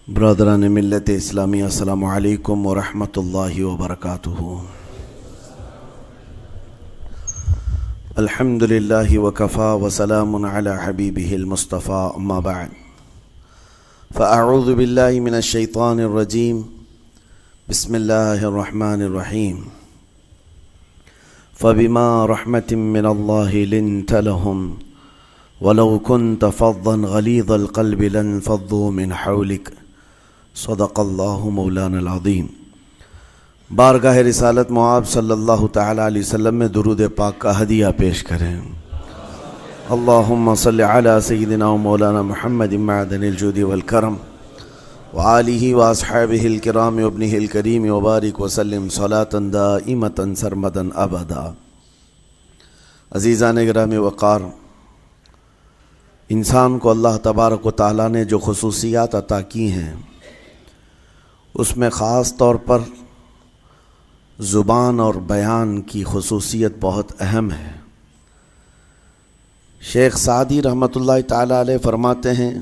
برادران ملت اسلامی، السلام علیکم ورحمۃ اللہ وبرکاتہ۔ الحمد للہ وکفا وسلام علی حبیبہ المصطفیٰ، اما بعد فاعوذ باللہ من الشیطان الرجیم، بسم اللہ الرحمن الرحیم۔ فبما رحمۃ من اللہ لنت لهم ولو كنت فظا غلیظ القلب لانفضوا من حولک، صدق اللہ مولانا العظیم۔ بارگاہ رسالت معاب صلی اللہ تعالی علیہ وسلم میں درود پاک کا ہدیہ پیش کریں۔ اللہم صلی علی سیدنا و مولانا محمد معدن الجود والکرم وآلہ واصحابہ الکرام وابنہ الکریم وبارک وسلم صلاة دائمة سرمدا ابدا۔ عزیزان گرامی وقار، انسان کو اللہ تبارک و تعالیٰ نے جو خصوصیات عطا کی ہیں، اس میں خاص طور پر زبان اور بیان کی خصوصیت بہت اہم ہے۔ شیخ سعدی رحمۃ اللہ تعالی علیہ فرماتے ہیں،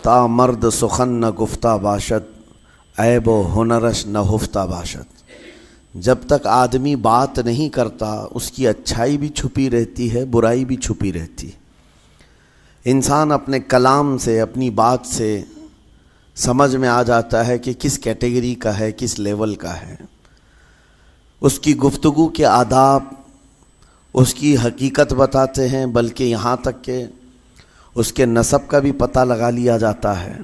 تا مرد سخن نہ گفتہ باشد، عیب و ہنرش نہ ہفتہ باشد۔ جب تک آدمی بات نہیں کرتا، اس کی اچھائی بھی چھپی رہتی ہے، برائی بھی چھپی رہتی ہے۔ انسان اپنے کلام سے، اپنی بات سے سمجھ میں آ جاتا ہے کہ کس کیٹیگری کا ہے، کس لیول کا ہے۔ اس کی گفتگو کے آداب اس کی حقیقت بتاتے ہیں، بلکہ یہاں تک کہ اس کے نسب کا بھی پتہ لگا لیا جاتا ہے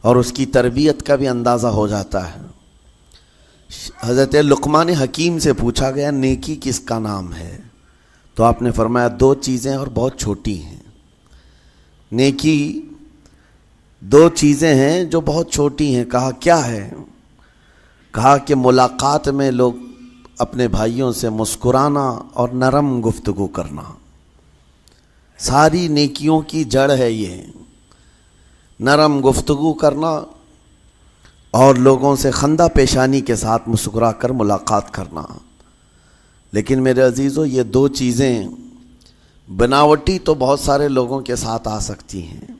اور اس کی تربیت کا بھی اندازہ ہو جاتا ہے۔ حضرت لقمان حکیم سے پوچھا گیا، نیکی کس کا نام ہے؟ تو آپ نے فرمایا، دو چیزیں اور بہت چھوٹی ہیں۔ نیکی دو چیزیں ہیں جو بہت چھوٹی ہیں۔ کہا کیا ہے؟ کہا کہ ملاقات میں لوگ اپنے بھائیوں سے مسکرانا اور نرم گفتگو کرنا۔ ساری نیکیوں کی جڑ ہے یہ، نرم گفتگو کرنا اور لوگوں سے خندہ پیشانی کے ساتھ مسکرا کر ملاقات کرنا۔ لیکن میرے عزیزو، یہ دو چیزیں بناوٹی تو بہت سارے لوگوں کے ساتھ آ سکتی ہیں،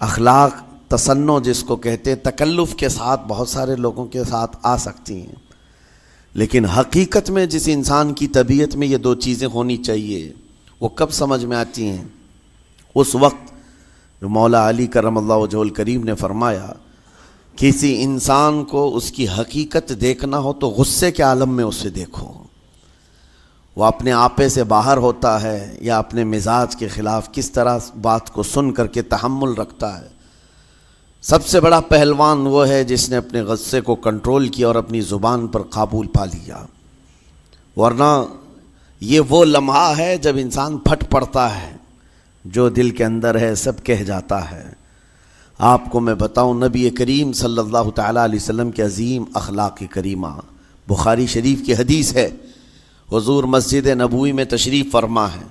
اخلاق تصنع جس کو کہتے ہیں، تکلف کے ساتھ بہت سارے لوگوں کے ساتھ آ سکتی ہیں، لیکن حقیقت میں جس انسان کی طبیعت میں یہ دو چیزیں ہونی چاہیے، وہ کب سمجھ میں آتی ہیں؟ اس وقت جو مولا علی کرم اللہ وجہہ الکریم نے فرمایا، کسی انسان کو اس کی حقیقت دیکھنا ہو تو غصے کے عالم میں اسے دیکھو۔ وہ اپنے آپے سے باہر ہوتا ہے یا اپنے مزاج کے خلاف کس طرح بات کو سن کر کے تحمل رکھتا ہے۔ سب سے بڑا پہلوان وہ ہے جس نے اپنے غصے کو کنٹرول کیا اور اپنی زبان پر قابو پا لیا، ورنہ یہ وہ لمحہ ہے جب انسان پھٹ پڑتا ہے، جو دل کے اندر ہے سب کہہ جاتا ہے۔ آپ کو میں بتاؤں، نبی کریم صلی اللہ تعالیٰ علیہ وسلم کے عظیم اخلاق کریمہ، بخاری شریف کی حدیث ہے، حضور مسجد نبوی میں تشریف فرما ہے۔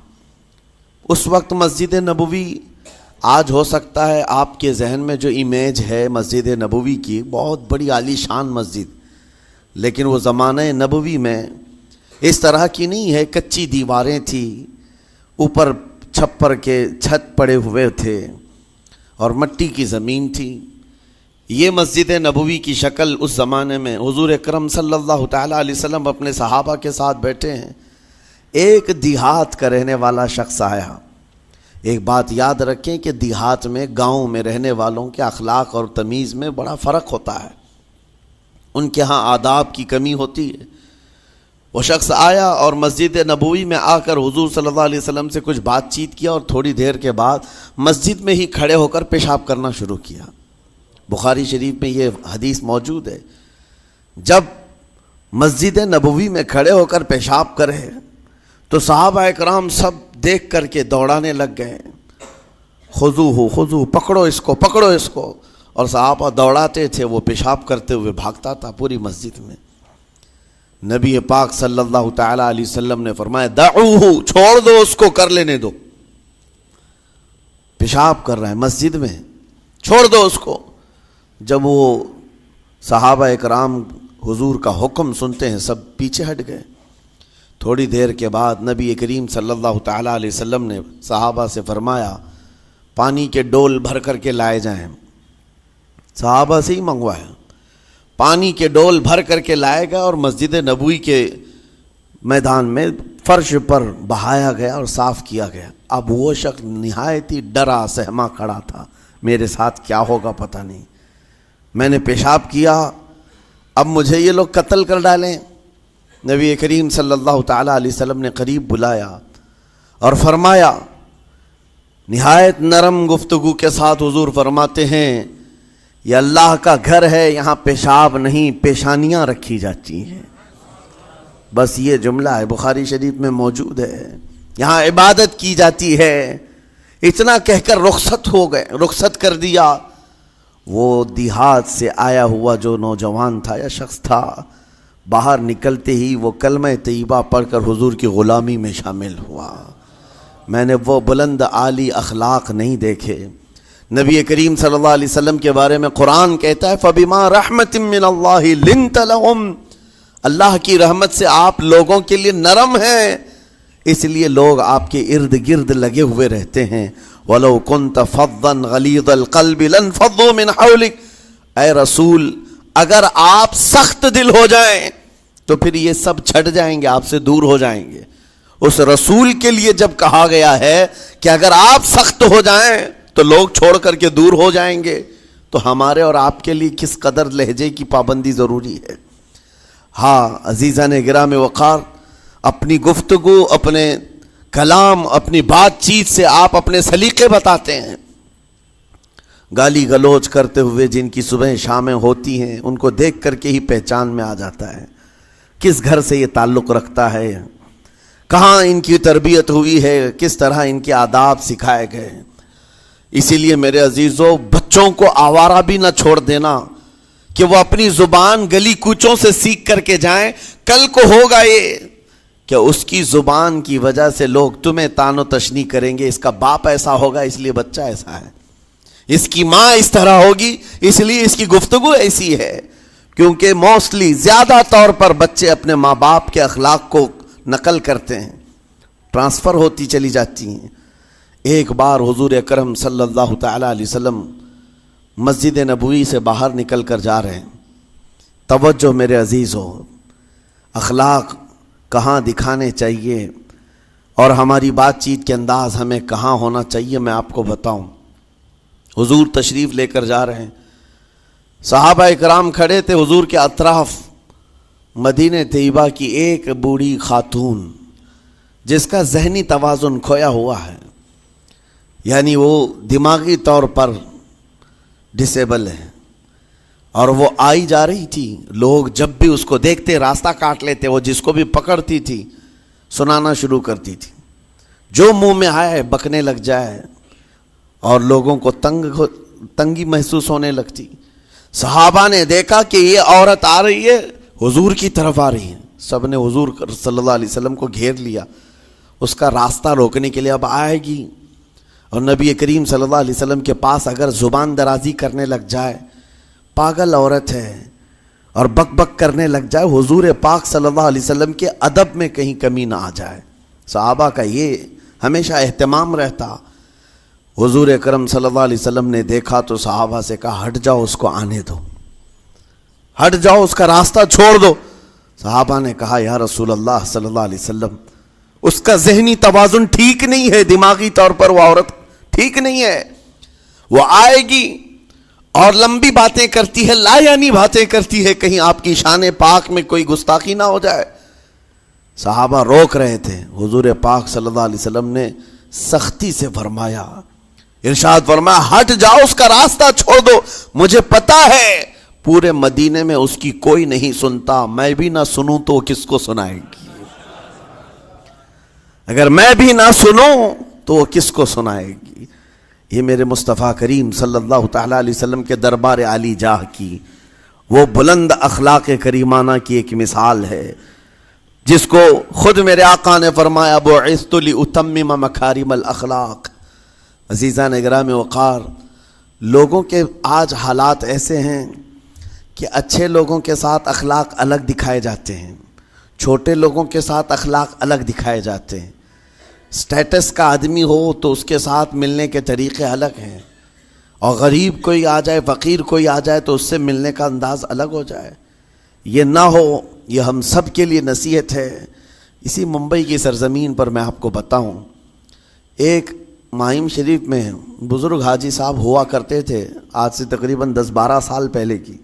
اس وقت مسجد نبوی، آج ہو سکتا ہے آپ کے ذہن میں جو امیج ہے مسجد نبوی کی، بہت بڑی عالی شان مسجد، لیکن وہ زمانہ نبوی میں اس طرح کی نہیں ہے۔ کچی دیواریں تھی، اوپر چھپر کے چھت پڑے ہوئے تھے اور مٹی کی زمین تھی۔ یہ مسجد نبوی کی شکل اس زمانے میں حضور اکرم صلی اللہ تعالیٰ علیہ وسلم اپنے صحابہ کے ساتھ بیٹھے ہیں۔ ایک دیہات کا رہنے والا شخص آیا۔ ایک بات یاد رکھیں کہ دیہات میں، گاؤں میں رہنے والوں کے اخلاق اور تمیز میں بڑا فرق ہوتا ہے، ان کے ہاں آداب کی کمی ہوتی ہے۔ وہ شخص آیا اور مسجد نبوی میں آ کر حضور صلی اللہ علیہ وسلم سے کچھ بات چیت کیا اور تھوڑی دیر کے بعد مسجد میں ہی کھڑے ہو کر پیشاب کرنا شروع کیا۔ بخاری شریف میں یہ حدیث موجود ہے۔ جب مسجد نبوی میں کھڑے ہو کر پیشاب کرے تو صحابہ اکرام سب دیکھ کر کے دوڑانے لگ گئے، خذوہ خذوہ، پکڑو اس کو، پکڑو اس کو، اور صحابہ دوڑاتے تھے، وہ پیشاب کرتے ہوئے بھاگتا تھا پوری مسجد میں۔ نبی پاک صلی اللہ تعالی علیہ وسلم نے فرمایا، دعوہ، چھوڑ دو اس کو، کر لینے دو، پیشاب کر رہا ہے مسجد میں، چھوڑ دو اس کو۔ جب وہ صحابہ اکرام حضور کا حکم سنتے ہیں، سب پیچھے ہٹ گئے۔ تھوڑی دیر کے بعد نبی کریم صلی اللہ تعالیٰ علیہ وسلم نے صحابہ سے فرمایا، پانی کے ڈول بھر کر کے لائے جائیں۔ صحابہ سے ہی منگوایا، پانی کے ڈول بھر کر کے لائے گا اور مسجد نبوی کے میدان میں فرش پر بہایا گیا اور صاف کیا گیا۔ اب وہ شخص نہایت ہی ڈرا سہما کھڑا تھا، میرے ساتھ کیا ہوگا پتہ نہیں، میں نے پیشاب کیا، اب مجھے یہ لوگ قتل کر ڈالیں۔ نبی کریم صلی اللہ تعالیٰ علیہ وسلم نے قریب بلایا اور فرمایا، نہایت نرم گفتگو کے ساتھ حضور فرماتے ہیں، یہ اللہ کا گھر ہے، یہاں پیشاب نہیں پیشانیاں رکھی جاتی ہیں۔ بس یہ جملہ ہے، بخاری شریف میں موجود ہے، یہاں عبادت کی جاتی ہے۔ اتنا کہہ کر رخصت ہو گئے، رخصت کر دیا۔ وہ دیہات سے آیا ہوا جو نوجوان تھا یا شخص تھا، باہر نکلتے ہی وہ کلمہ طیبہ پڑھ کر حضور کی غلامی میں شامل ہوا۔ میں نے وہ بلند عالی اخلاق نہیں دیکھے۔ نبی کریم صلی اللہ علیہ وسلم کے بارے میں قرآن کہتا ہے، فَبِمَا رَحْمَةٍ مِّنَ اللَّهِ لِنْتَ لَهُمْ، اللہ کی رحمت سے آپ لوگوں کے لیے نرم ہیں، اس لیے لوگ آپ کے ارد گرد لگے ہوئے رہتے ہیں۔ وَلَوْ كُنْتَ فَظًّا غَلِيظَ الْقَلْبِ لَانفَضُّوا مِنْ حَوْلِكَ، اے رسول اگر آپ سخت دل ہو جائیں تو پھر یہ سب چھٹ جائیں گے، آپ سے دور ہو جائیں گے۔ اس رسول کے لیے جب کہا گیا ہے کہ اگر آپ سخت ہو جائیں تو لوگ چھوڑ کر کے دور ہو جائیں گے، تو ہمارے اور آپ کے لیے کس قدر لہجے کی پابندی ضروری ہے۔ ہاں عزیزان گرام وقار، اپنی گفتگو، اپنے کلام، اپنی بات چیت سے آپ اپنے سلیقے بتاتے ہیں۔ گالی گلوچ کرتے ہوئے جن کی صبح شامیں ہوتی ہیں، ان کو دیکھ کر کے ہی پہچان میں آ جاتا ہے کس گھر سے یہ تعلق رکھتا ہے، کہاں ان کی تربیت ہوئی ہے، کس طرح ان کے آداب سکھائے گئے۔ اسی لیے میرے عزیزو، بچوں کو آوارہ بھی نہ چھوڑ دینا کہ وہ اپنی زبان گلی کوچوں سے سیکھ کر کے جائیں۔ کل کو ہوگا یہ کہ اس کی زبان کی وجہ سے لوگ تمہیں تان و تشنیع کریں گے، اس کا باپ ایسا ہوگا اس لیے بچہ ایسا ہے، اس کی ماں اس طرح ہوگی اس لیے اس کی گفتگو ایسی ہے۔ کیونکہ موسٹلی زیادہ طور پر بچے اپنے ماں باپ کے اخلاق کو نقل کرتے ہیں، ٹرانسفر ہوتی چلی جاتی ہیں۔ ایک بار حضور اکرم صلی اللہ تعالیٰ علیہ وسلم مسجد نبوی سے باہر نکل کر جا رہے ہیں۔ توجہ میرے عزیزو، اخلاق کہاں دکھانے چاہیے اور ہماری بات چیت کے انداز ہمیں کہاں ہونا چاہیے، میں آپ کو بتاؤں۔ حضور تشریف لے کر جا رہے ہیں، صحابہ اکرام کھڑے تھے حضور کے اطراف۔ مدینہ طیبہ کی ایک بوڑھی خاتون جس کا ذہنی توازن کھویا ہوا ہے، یعنی وہ دماغی طور پر ڈسیبل ہے، اور وہ آئی جا رہی تھی۔ لوگ جب بھی اس کو دیکھتے راستہ کاٹ لیتے، وہ جس کو بھی پکڑتی تھی سنانا شروع کرتی تھی، جو منہ میں آئے بکنے لگ جائے، اور لوگوں کو تنگی محسوس ہونے لگتی۔ صحابہ نے دیکھا کہ یہ عورت آ رہی ہے، حضور کی طرف آ رہی ہے، سب نے حضور صلی اللہ علیہ وسلم کو گھیر لیا، اس کا راستہ روکنے کے لیے اب آئے گی۔ اور نبی کریم صلی اللہ علیہ وسلم کے پاس اگر زبان درازی کرنے لگ جائے، پاگل عورت ہے، اور بک بک کرنے لگ جائے، حضور پاک صلی اللہ علیہ وسلم کے ادب میں کہیں کمی نہ آ جائے۔ صحابہ کا یہ ہمیشہ اہتمام رہتا۔ حضور اکرم صلی اللہ علیہ وسلم نے دیکھا تو صحابہ سے کہا، ہٹ جاؤ، اس کو آنے دو، ہٹ جاؤ، اس کا راستہ چھوڑ دو۔ صحابہ نے کہا، یا رسول اللہ صلی اللہ علیہ وسلم، اس کا ذہنی توازن ٹھیک نہیں ہے، دماغی طور پر وہ عورت ٹھیک نہیں ہے، وہ آئے گی اور لمبی باتیں کرتی ہے، لا یعنی باتیں کرتی ہے، کہیں آپ کی شان پاک میں کوئی گستاخی نہ ہو جائے۔ صحابہ روک رہے تھے، حضور پاک صلی اللہ علیہ وسلم نے سختی سے فرمایا، ارشاد فرمایا، ہٹ جاؤ، اس کا راستہ چھوڑ دو، مجھے پتا ہے پورے مدینے میں اس کی کوئی نہیں سنتا، میں بھی نہ سنوں تو کس کو سنائے گی، اگر میں بھی نہ سنوں تو وہ کس کو سنائے گی۔ یہ میرے مصطفیٰ کریم صلی اللہ تعالیٰ علیہ وسلم کے دربار عالی جاہ کی وہ بلند اخلاق کریمانہ کی ایک مثال ہے، جس کو خود میرے آقا نے فرمایا، بعثت لأتمم مکارم الاخلاق۔ عزیزان گرامی وقار، لوگوں کے آج حالات ایسے ہیں کہ اچھے لوگوں کے ساتھ اخلاق الگ دکھائے جاتے ہیں، چھوٹے لوگوں کے ساتھ اخلاق الگ دکھائے جاتے ہیں۔ سٹیٹس کا آدمی ہو تو اس کے ساتھ ملنے کے طریقے الگ ہیں، اور غریب کوئی آ جائے، فقیر کوئی آ جائے تو اس سے ملنے کا انداز الگ ہو جائے. یہ نہ ہو، یہ ہم سب کے لیے نصیحت ہے. اسی ممبئی کی سرزمین پر میں آپ کو بتاؤں، ایک ماہم شریف میں بزرگ حاجی صاحب ہوا کرتے تھے، آج سے تقریباً 10-12 سال پہلے کی.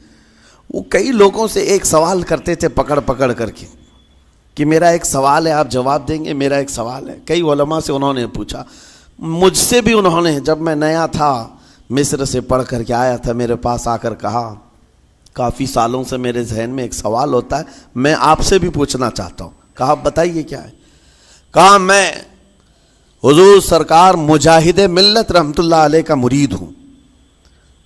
وہ کئی لوگوں سے ایک سوال کرتے تھے پکڑ پکڑ کر کے کہ میرا ایک سوال ہے، آپ جواب دیں گے، میرا ایک سوال ہے. کئی علماء سے انہوں نے پوچھا، مجھ سے بھی انہوں نے، جب میں نیا تھا مصر سے پڑھ کر کے آیا تھا، میرے پاس آ کر کہا کافی سالوں سے میرے ذہن میں ایک سوال ہوتا ہے، میں آپ سے بھی پوچھنا چاہتا ہوں. کہا بتائیے کیا ہے؟ کہا میں حضور سرکار مجاہد ملت رحمۃ اللہ علیہ کا مرید ہوں.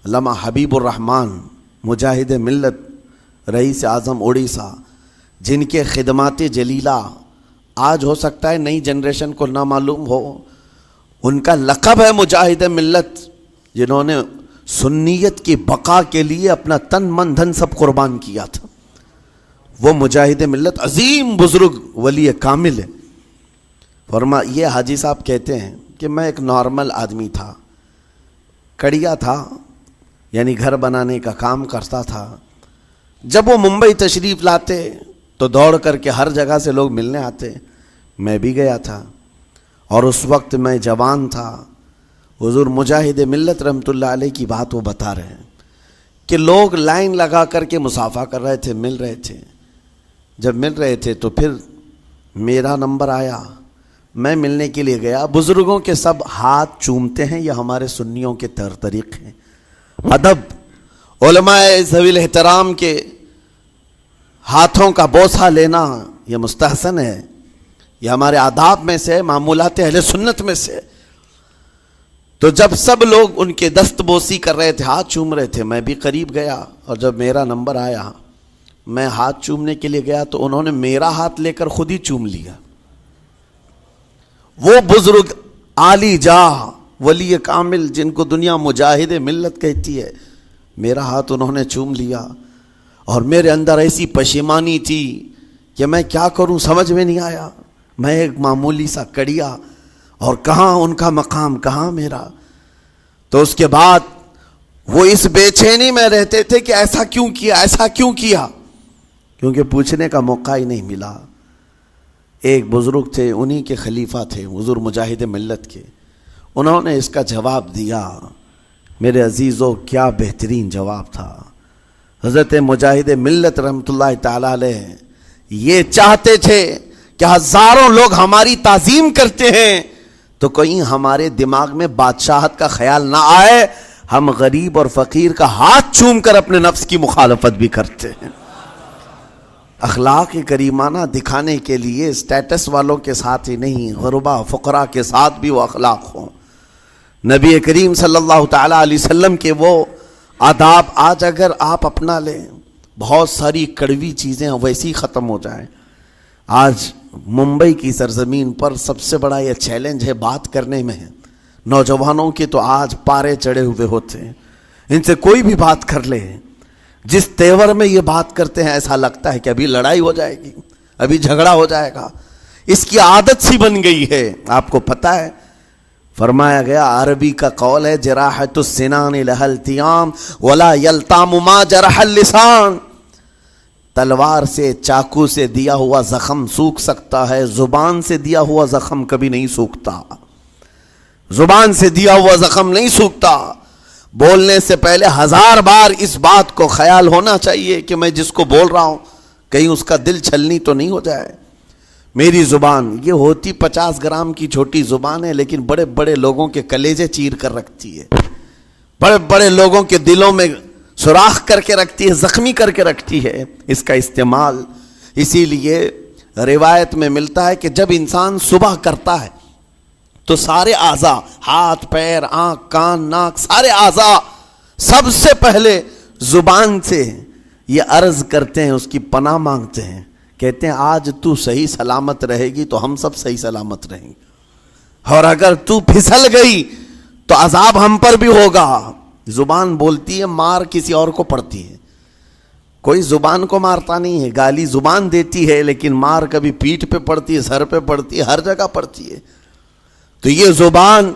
علامہ حبیب الرحمن مجاہد ملت، رئیس اعظم اڑیسہ، جن کے خدمات جلیلہ آج ہو سکتا ہے نئی جنریشن کو نہ معلوم ہو، ان کا لقب ہے مجاہد ملت، جنہوں نے سنیت کی بقا کے لیے اپنا تن من دھن سب قربان کیا تھا. وہ مجاہد ملت عظیم بزرگ ولی کامل ہے. یہ حاجی صاحب کہتے ہیں کہ میں ایک نارمل آدمی تھا، کڑیا تھا، یعنی گھر بنانے کا کام کرتا تھا. جب وہ ممبئی تشریف لاتے تو دوڑ کر کے ہر جگہ سے لوگ ملنے آتے، میں بھی گیا تھا. اور اس وقت میں جوان تھا. حضور مجاہد ملت رحمۃ اللہ علیہ کی بات وہ بتا رہے ہیں کہ لوگ لائن لگا کر کے مصافحہ کر رہے تھے، مل رہے تھے. جب مل رہے تھے تو پھر میرا نمبر آیا، میں ملنے کے لیے گیا. بزرگوں کے سب ہاتھ چومتے ہیں، یہ ہمارے سنیوں کے طریقے ہیں. ادب، علماء ذوی الاحترام کے ہاتھوں کا بوسہ لینا یہ مستحسن ہے، یہ ہمارے آداب میں سے، معمولات اہل سنت میں سے. تو جب سب لوگ ان کے دست بوسی کر رہے تھے، ہاتھ چوم رہے تھے، میں بھی قریب گیا. اور جب میرا نمبر آیا، میں ہاتھ چومنے کے لیے گیا تو انہوں نے میرا ہاتھ لے کر خود ہی چوم لیا. وہ بزرگ عالی جاہ ولی کامل جن کو دنیا مجاہد ملت کہتی ہے، میرا ہاتھ انہوں نے چوم لیا. اور میرے اندر ایسی پشیمانی تھی کہ میں کیا کروں، سمجھ میں نہیں آیا. میں ایک معمولی سا کڑیا، اور کہاں ان کا مقام، کہاں میرا. تو اس کے بعد وہ اس بے چینی میں رہتے تھے کہ ایسا کیوں کیا، ایسا کیوں کیا، کیونکہ پوچھنے کا موقع ہی نہیں ملا. ایک بزرگ تھے، انہی کے خلیفہ تھے حضور مجاہد ملت کے، انہوں نے اس کا جواب دیا. میرے عزیزو، کیا بہترین جواب تھا. حضرت مجاہد ملت رحمۃ اللہ تعالی علیہ یہ چاہتے تھے کہ ہزاروں لوگ ہماری تعظیم کرتے ہیں تو کہیں ہمارے دماغ میں بادشاہت کا خیال نہ آئے، ہم غریب اور فقیر کا ہاتھ چوم کر اپنے نفس کی مخالفت بھی کرتے ہیں. اخلاق کریمانہ دکھانے کے لیے اسٹیٹس والوں کے ساتھ ہی نہیں، غربا فقراء کے ساتھ بھی وہ اخلاق ہوں. نبی کریم صلی اللہ تعالیٰ علیہ وسلم کے وہ آداب آج اگر آپ اپنا لیں، بہت ساری کڑوی چیزیں ویسی ختم ہو جائیں. آج ممبئی کی سرزمین پر سب سے بڑا یہ چیلنج ہے بات کرنے میں. نوجوانوں کے تو آج پارے چڑھے ہوئے ہوتے ہیں، ان سے کوئی بھی بات کر لے، جس تیور میں یہ بات کرتے ہیں ایسا لگتا ہے کہ ابھی لڑائی ہو جائے گی، ابھی جھگڑا ہو جائے گا. اس کی عادت سی بن گئی ہے. آپ کو پتہ ہے فرمایا گیا، عربی کا قول ہے، جراحت السنان لها التیام ولا یلتام ما جرح اللسان. تلوار سے، چاقو سے دیا ہوا زخم سوکھ سکتا ہے، زبان سے دیا ہوا زخم کبھی نہیں سوکھتا. زبان سے دیا ہوا زخم نہیں سوکھتا. بولنے سے پہلے 1000 بار اس بات کو خیال ہونا چاہیے کہ میں جس کو بول رہا ہوں کہیں اس کا دل چھلنی تو نہیں ہو جائے. میری زبان یہ ہوتی 50 گرام کی چھوٹی زبان ہے، لیکن بڑے بڑے لوگوں کے کلیجے چیر کر رکھتی ہے، بڑے بڑے لوگوں کے دلوں میں سوراخ کر کے رکھتی ہے، زخمی کر کے رکھتی ہے اس کا استعمال. اسی لیے روایت میں ملتا ہے کہ جب انسان صبح کرتا ہے تو سارے اعضاء، ہاتھ، پیر، آنکھ، کان، ناک، سارے اعضاء سب سے پہلے زبان سے یہ عرض کرتے ہیں، اس کی پناہ مانگتے ہیں. کہتے ہیں آج تو صحیح سلامت رہے گی تو ہم سب صحیح سلامت رہیں گے، اور اگر تو پھسل گئی تو عذاب ہم پر بھی ہوگا. زبان بولتی ہے، مار کسی اور کو پڑتی ہے. کوئی زبان کو مارتا نہیں ہے، گالی زبان دیتی ہے، لیکن مار کبھی پیٹھ پہ پڑتی ہے، سر پہ پڑتی ہے، ہر جگہ پڑتی ہے. تو یہ زبان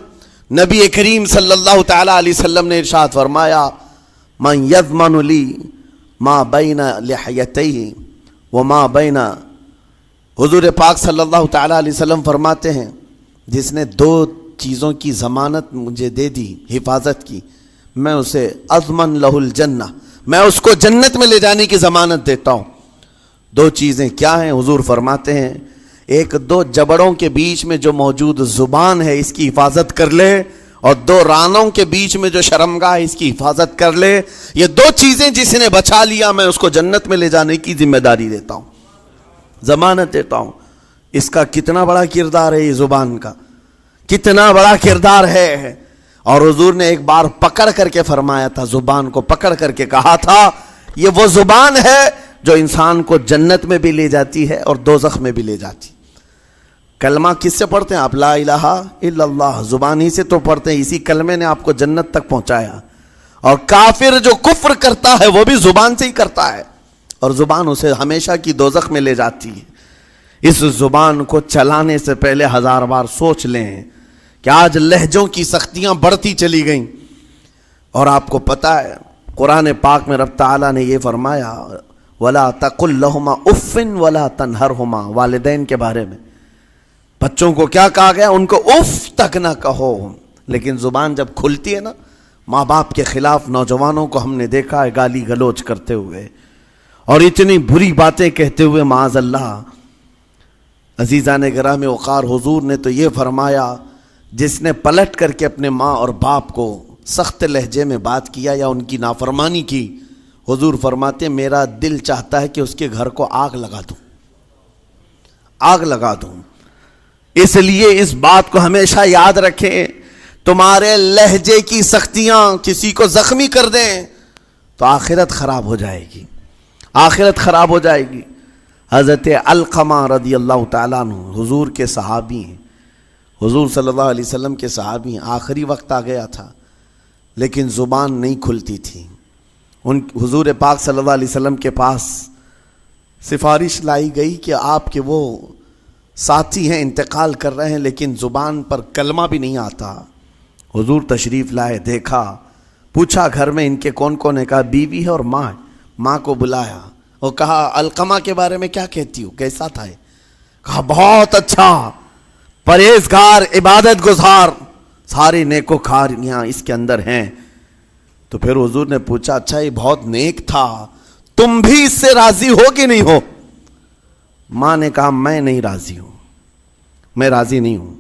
نبی کریم صلی اللہ تعالی علیہ وسلم نے ارشاد فرمایا من یضمن لی ما بین لحیتیہ وما بین، حضور پاک صلی اللہ تعالی علیہ وسلم فرماتے ہیں جس نے دو چیزوں کی ضمانت مجھے دے دی، حفاظت کی، میں اسے اضمن لہ الجنہ، میں اس کو جنت میں لے جانے کی ضمانت دیتا ہوں۔ دو چیزیں کیا ہیں؟ حضور فرماتے ہیں ایک دو جبڑوں کے بیچ میں جو موجود زبان ہے اس کی حفاظت کر لے، اور دو رانوں کے بیچ میں جو شرمگاہ ہے اس کی حفاظت کر لے، یہ دو چیزیں جس نے بچا لیا میں اس کو جنت میں لے جانے کی ذمہ داری دیتا ہوں، ضمانت دیتا ہوں۔ اس کا کتنا بڑا کردار ہے، یہ زبان کا کتنا بڑا کردار ہے۔ اور حضور نے ایک بار پکڑ کر کے فرمایا تھا، زبان کو پکڑ کر کے کہا تھا یہ وہ زبان ہے جو انسان کو جنت میں بھی لے جاتی ہے اور دوزخ میں بھی لے جاتی۔ کلمہ کس سے پڑھتے ہیں آپ؟ لا الہ الا اللہ، زبان ہی سے تو پڑھتے ہیں، اسی کلمے نے آپ کو جنت تک پہنچایا۔ اور کافر جو کفر کرتا ہے وہ بھی زبان سے ہی کرتا ہے، اور زبان اسے ہمیشہ کی دوزخ میں لے جاتی ہے۔ اس زبان کو چلانے سے پہلے 1000 بار سوچ لیں کہ آج لہجوں کی سختیاں بڑھتی چلی گئیں، اور آپ کو پتہ ہے قرآن پاک میں رب تعالیٰ نے یہ فرمایا وَلَا تَقُلْ لَهُمَا اُفٍّ وَلَا تَنْهَرْهُمَا، والدین کے بارے میں بچوں کو کیا کہا گیا؟ ان کو اف تک نہ کہو۔ لیکن زبان جب کھلتی ہے نا، ماں باپ کے خلاف نوجوانوں کو ہم نے دیکھا ہے گالی گلوچ کرتے ہوئے اور اتنی بری باتیں کہتے ہوئے، معاذ اللہ۔ عزیزان گرامی وقار، حضور نے تو یہ فرمایا جس نے پلٹ کر کے اپنے ماں اور باپ کو سخت لہجے میں بات کیا یا ان کی نافرمانی کی، حضور فرماتے ہیں میرا دل چاہتا ہے کہ اس کے گھر کو آگ لگا دوں، آگ لگا دوں۔ اس لیے اس بات کو ہمیشہ یاد رکھیں، تمہارے لہجے کی سختیاں کسی کو زخمی کر دیں تو آخرت خراب ہو جائے گی، آخرت خراب ہو جائے گی۔ حضرت علقمہ رضی اللہ تعالیٰ عنہ حضور کے صحابی ہیں، حضور صلی اللہ علیہ وسلم کے صحابی ہیں، آخری وقت آ گیا تھا لیکن زبان نہیں کھلتی تھی۔ ان حضور پاک صلی اللہ علیہ وسلم کے پاس سفارش لائی گئی کہ آپ کے وہ ساتھی ہیں انتقال کر رہے ہیں لیکن زبان پر کلمہ بھی نہیں آتا۔ حضور تشریف لائے، دیکھا، پوچھا گھر میں ان کے کون کون ہے؟ کہا بیوی ہے اور ماں ہے۔ ماں کو بلایا اور کہا علقمہ کے بارے میں کیا کہتی ہو، کیسا تھا؟ کہا بہت اچھا، پرہیزگار، عبادت گزار، سارے نیکوکاریاں اس کے اندر ہیں۔ تو پھر حضور نے پوچھا اچھا یہ بہت نیک تھا، تم بھی اس سے راضی ہو کہ نہیں ہو؟ ماں نے کہا میں نہیں راضی ہوں، میں راضی نہیں ہوں۔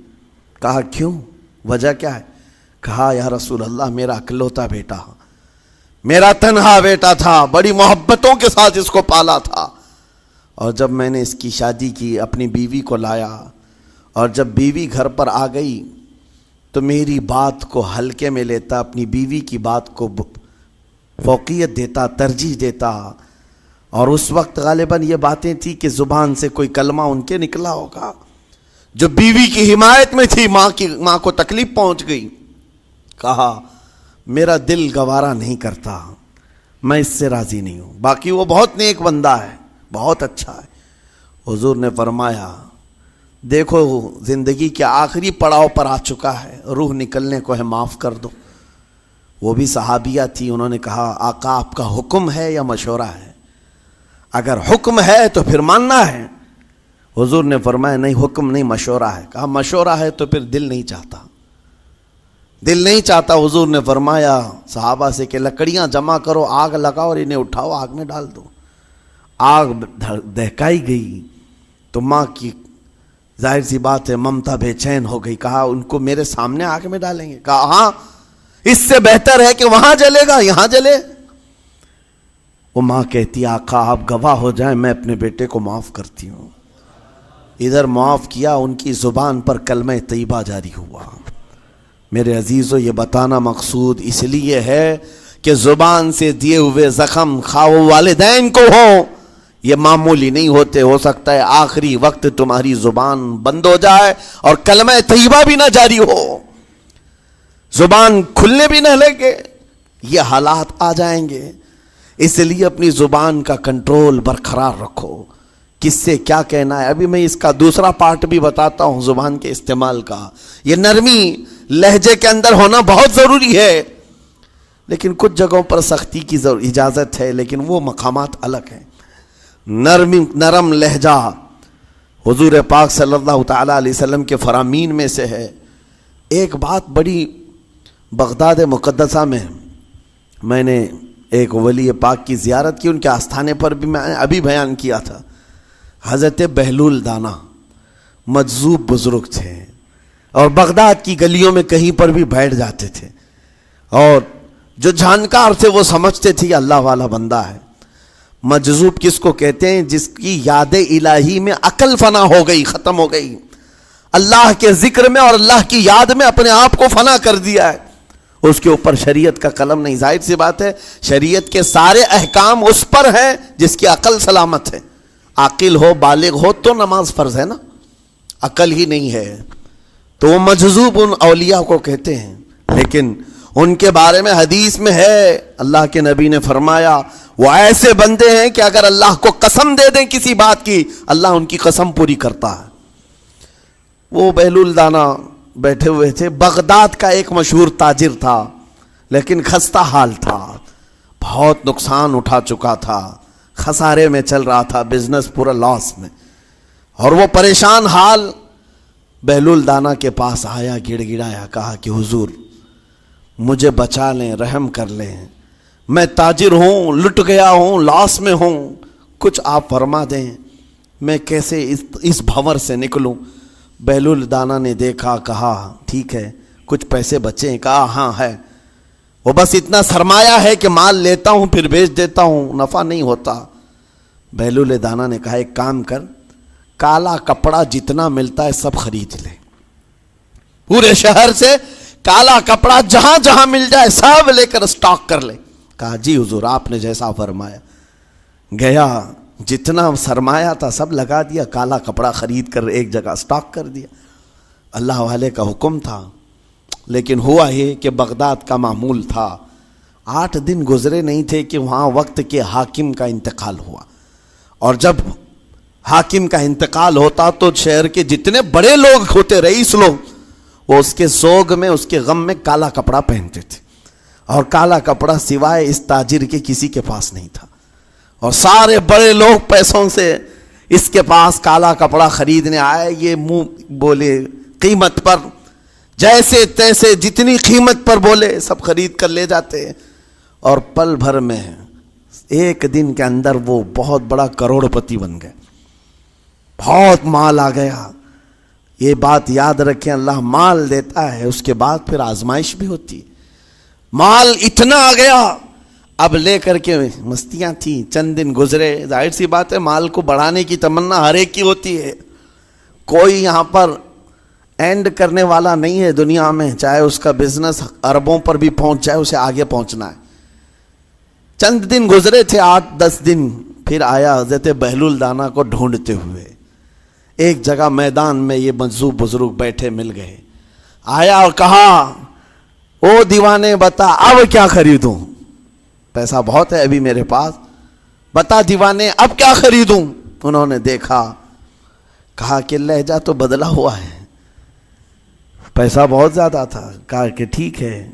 کہا کیوں، وجہ کیا ہے؟ کہا یا رسول اللہ میرا اکلوتا بیٹا، میرا تنہا بیٹا تھا، بڑی محبتوں کے ساتھ اس کو پالا تھا، اور جب میں نے اس کی شادی کی اپنی بیوی کو لایا، اور جب بیوی گھر پر آ گئی تو میری بات کو ہلکے میں لیتا، اپنی بیوی کی بات کو فوقیت دیتا، ترجیح دیتا، اور اس وقت غالباً یہ باتیں تھی کہ زبان سے کوئی کلمہ ان کے نکلا ہوگا جو بیوی کی حمایت میں تھی، ماں کو تکلیف پہنچ گئی۔ کہا میرا دل گوارا نہیں کرتا، میں اس سے راضی نہیں ہوں، باقی وہ بہت نیک بندہ ہے، بہت اچھا ہے۔ حضور نے فرمایا دیکھو زندگی کے آخری پڑاؤ پر آ چکا ہے، روح نکلنے کو ہے، معاف کر دو۔ وہ بھی صحابیہ تھی، انہوں نے کہا آقا آپ کا حکم ہے یا مشورہ ہے؟ اگر حکم ہے تو پھر ماننا ہے۔ حضور نے فرمایا نہیں، حکم نہیں، مشورہ ہے۔ کہا مشورہ ہے تو پھر دل نہیں چاہتا، دل نہیں چاہتا۔ حضور نے فرمایا صحابہ سے کہ لکڑیاں جمع کرو، آگ لگاؤ اور انہیں اٹھاؤ، آگ میں ڈال دو۔ آگ دہکائی گئی تو ماں کی ظاہر سی بات ہے ممتا بے چین ہو گئی۔ کہا ان کو میرے سامنے آگ میں ڈالیں گے؟ کہا ہاں، اس سے بہتر ہے کہ وہاں جلے گا، یہاں جلے۔ وہ ماں کہتی آقا آپ گواہ ہو جائیں، میں اپنے بیٹے کو معاف کرتی ہوں۔ ادھر معاف کیا، ان کی زبان پر کلمہ طیبہ جاری ہوا۔ میرے عزیزو یہ بتانا مقصود اس لیے ہے کہ زبان سے دیے ہوئے زخم خواہ والدین کو ہو، یہ معمولی نہیں ہوتے۔ ہو سکتا ہے آخری وقت تمہاری زبان بند ہو جائے اور کلمہ طیبہ بھی نہ جاری ہو، زبان کھلنے بھی نہ لگے، یہ حالات آ جائیں گے۔ اس لیے اپنی زبان کا کنٹرول برقرار رکھو، کس سے کیا کہنا ہے۔ ابھی میں اس کا دوسرا پارٹ بھی بتاتا ہوں زبان کے استعمال کا۔ یہ نرمی لہجے کے اندر ہونا بہت ضروری ہے، لیکن کچھ جگہوں پر سختی کی اجازت ہے، لیکن وہ مقامات الگ ہیں۔ نرم لہجہ حضور پاک صلی اللہ تعالیٰ علیہ وسلم کے فرامین میں سے ہے۔ ایک بات بڑی بغداد مقدسہ میں نے ایک ولی پاک کی زیارت کی، ان کے آستانے پر بھی میں ابھی بیان کیا تھا۔ حضرت بہلول دانا مجذوب بزرگ تھے، اور بغداد کی گلیوں میں کہیں پر بھی بیٹھ جاتے تھے، اور جو جانکار تھے وہ سمجھتے تھے اللہ والا بندہ ہے۔ مجذوب کس کو کہتے ہیں؟ جس کی یاد الہی میں عقل فنا ہو گئی، ختم ہو گئی، اللہ کے ذکر میں اور اللہ کی یاد میں اپنے آپ کو فنا کر دیا ہے، اس کے اوپر شریعت کا قلم نہیں۔ ظاہر سی بات ہے شریعت کے سارے احکام اس پر ہیں جس کی عقل سلامت ہے۔ عاقل ہو، بالغ ہو تو نماز فرض ہے نا، عقل ہی نہیں ہے تو وہ مجذوب ان اولیاء کو کہتے ہیں۔ لیکن ان کے بارے میں حدیث میں ہے، اللہ کے نبی نے فرمایا وہ ایسے بندے ہیں کہ اگر اللہ کو قسم دے دیں کسی بات کی، اللہ ان کی قسم پوری کرتا ہے۔ وہ بہلول دانا بیٹھے ہوئے تھے، بغداد کا ایک مشہور تاجر تھا، لیکن خستہ حال تھا، بہت نقصان اٹھا چکا تھا، خسارے میں چل رہا تھا، بزنس پورا لاس میں، اور وہ پریشان حال بہلول دانا کے پاس آیا، گڑ گڑایا، کہا کہ حضور مجھے بچا لیں، رحم کر لیں، میں تاجر ہوں، لٹ گیا ہوں، لاس میں ہوں، کچھ آپ فرما دیں، میں کیسے اس بھنور سے نکلوں؟ بہلول دانا نے دیکھا، کہا ٹھیک ہے کچھ پیسے بچے ہیں؟ کہا ہاں ہے، وہ بس اتنا سرمایہ ہے کہ مال لیتا ہوں پھر بیچ دیتا ہوں، نفع نہیں ہوتا۔ بہلول دانا نے کہا ایک کام کر، کالا کپڑا جتنا ملتا ہے سب خرید لے، پورے شہر سے کالا کپڑا جہاں جہاں مل جائے سب لے کر اسٹاک کر لے۔ کہا جی حضور آپ نے جیسا فرمایا۔ گیا، جتنا سرمایہ تھا سب لگا دیا، کالا کپڑا خرید کر ایک جگہ اسٹاک کر دیا۔ اللہ والے کا حکم تھا، لیکن ہوا یہ کہ بغداد کا معمول تھا، 8 دن گزرے نہیں تھے کہ وہاں وقت کے حاکم کا انتقال ہوا، اور جب حاکم کا انتقال ہوتا تو شہر کے جتنے بڑے لوگ ہوتے، رئیس لوگ، وہ اس کے سوگ میں، اس کے غم میں کالا کپڑا پہنتے تھے، اور کالا کپڑا سوائے اس تاجر کے کسی کے پاس نہیں تھا، اور سارے بڑے لوگ پیسوں سے اس کے پاس کالا کپڑا خریدنے آئے، یہ منہ بولے قیمت پر، جیسے تیسے جتنی قیمت پر بولے سب خرید کر لے جاتے، اور پل بھر میں ایک دن کے اندر وہ بہت بڑا کروڑ پتی بن گئے، بہت مال آ گیا۔ یہ بات یاد رکھیں، اللہ مال دیتا ہے، اس کے بعد پھر آزمائش بھی ہوتی ہے۔ مال اتنا آ گیا، اب لے کر کے مستیاں تھیں، چند دن گزرے، ظاہر سی بات ہے مال کو بڑھانے کی تمنا ہر ایک کی ہوتی ہے، کوئی یہاں پر اینڈ کرنے والا نہیں ہے دنیا میں، چاہے اس کا بزنس اربوں پر بھی پہنچ جائے، اسے آگے پہنچنا ہے۔ چند دن گزرے تھے، 8-10 دن، پھر آیا حضرت بہلول دانا کو ڈھونڈتے ہوئے، ایک جگہ میدان میں یہ مجذوب بزرگ بیٹھے مل گئے، آیا اور کہا او دیوانے بتا اب کیا خریدوں، پیسہ بہت ہے ابھی میرے پاس، بتا دیوانے اب کیا خریدوں؟ انہوں نے دیکھا، کہا کہ لہجہ تو بدلا ہوا ہے، پیسہ بہت زیادہ تھا، کہا کہ ٹھیک ہے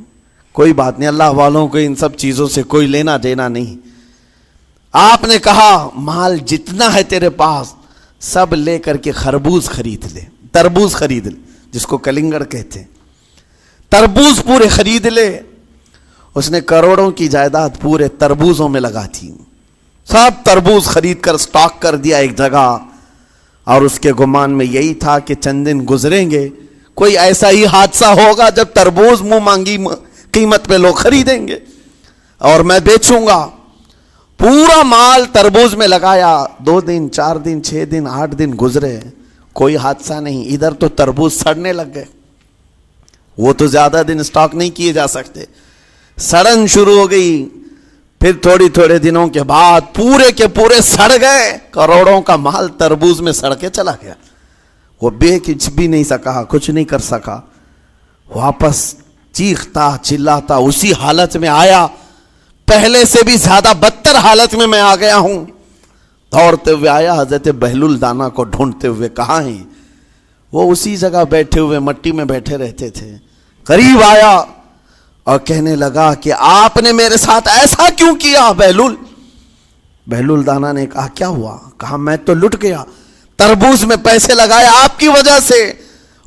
کوئی بات نہیں، اللہ والوں کو ان سب چیزوں سے کوئی لینا دینا نہیں۔ آپ نے کہا مال جتنا ہے تیرے پاس سب لے کر کے خربوز خرید لے، تربوز خرید لے، جس کو کلنگڑ کہتے ہیں، تربوز پورے خرید لے۔ اس نے کروڑوں کی جائیداد پورے تربوزوں میں لگا تھی، سب تربوز خرید کر سٹاک کر دیا ایک جگہ، اور اس کے گمان میں یہی تھا کہ چند دن گزریں گے، کوئی ایسا ہی حادثہ ہوگا جب تربوز منہ مانگی قیمت پہ لوگ خریدیں گے اور میں بیچوں گا۔ پورا مال تربوز میں لگایا، 2 دن 4 دن 6 دن 8 دن گزرے، کوئی حادثہ نہیں، ادھر تو تربوز سڑنے لگ گئے، وہ تو زیادہ دن سٹاک نہیں کیے جا سکتے، سڑن شروع ہو گئی، پھر تھوڑے دنوں کے بعد پورے کے پورے سڑ گئے، کروڑوں کا مال تربوز میں سڑ کے چلا گیا، وہ کچھ بھی نہیں سکا، کچھ نہیں کر سکا، واپس چیختا چلاتا اسی حالت میں آیا، پہلے سے بھی زیادہ بدتر حالت میں آ گیا ہوں، دوڑتے ہوئے آیا، حضرت بہلول دانا کو ڈھونڈتے ہوئے، کہاں ہیں؟ وہ اسی جگہ بیٹھے ہوئے مٹی میں بیٹھے رہتے تھے، قریب آیا اور کہنے لگا کہ آپ نے میرے ساتھ ایسا کیوں کیا بہلول؟ بہلول دانا نے کہا کیا ہوا؟ کہا میں تو لٹ گیا، تربوز میں پیسے لگائے آپ کی وجہ سے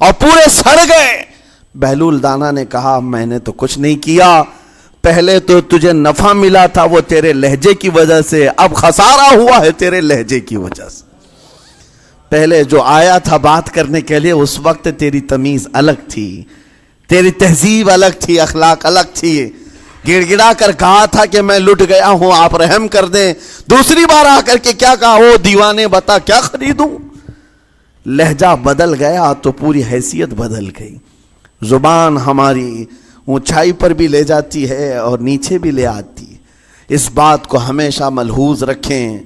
اور پورے سڑ گئے۔ بہلول دانا نے کہا میں نے تو کچھ نہیں کیا، پہلے تو تجھے نفع ملا تھا وہ تیرے لہجے کی وجہ سے، اب خسارہ ہوا ہے تیرے لہجے کی وجہ سے۔ پہلے جو آیا تھا بات کرنے کے لیے اس وقت تیری تمیز الگ تھی، تیری تہذیب الگ تھی، اخلاق الگ تھی، گڑ گڑا کر کہا تھا کہ میں لٹ گیا ہوں آپ رحم کر دیں۔ دوسری بار آ کر کے کیا کہا؟ او دیوانے بتا کیا خریدوں؟ لہجہ بدل گیا تو پوری حیثیت بدل گئی۔ زبان ہماری اونچائی پر بھی لے جاتی ہے اور نیچے بھی لے آتی ہے۔ اس بات کو ہمیشہ ملحوظ رکھیں